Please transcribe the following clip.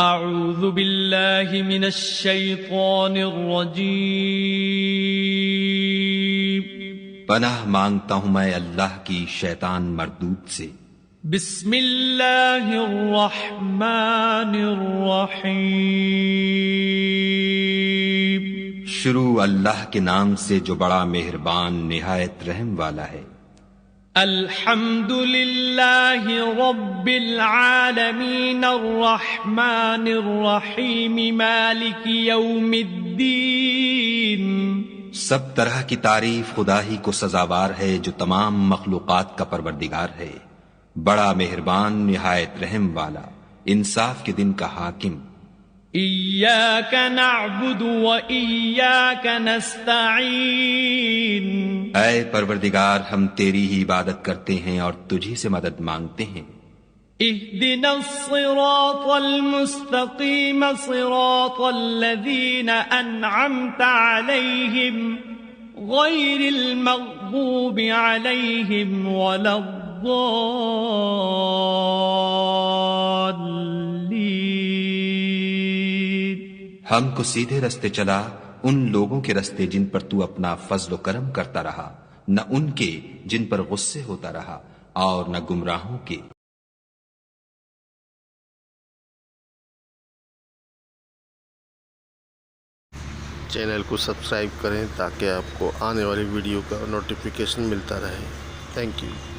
اعوذ باللہ من الشیطان الرجیم پناہ مانگتا ہوں میں اللہ کی شیطان مردود سے۔ بسم اللہ الرحمن الرحیم شروع اللہ کے نام سے جو بڑا مہربان نہایت رحم والا ہے۔ الحمد للہ رب العالمین الرحمن الرحیم مالک یوم الدین۔ سب طرح کی تعریف خدا ہی کو سزاوار ہے جو تمام مخلوقات کا پروردگار ہے، بڑا مہربان نہایت رحم والا، انصاف کے دن کا حاکم۔ ایاک نعبد و ایاک نستعین۔ اے پروردگار ہم تیری ہی عبادت کرتے ہیں اور تجھی سے مدد مانگتے ہیں۔ اہدنا الصراط المستقیم صراط الذین انعمت علیہم غیر المغضوب علیہم ولا الضالین۔ ہم کو سیدھے رستے چلا، ان لوگوں کے رستے جن پر تو اپنا فضل و کرم کرتا رہا، نہ ان کے جن پر غصے ہوتا رہا، اور نہ گمراہوں کے۔ چینل کو سبسکرائب کریں تاکہ آپ کو آنے والی ویڈیو کا نوٹیفیکیشن ملتا رہے۔ Thank you.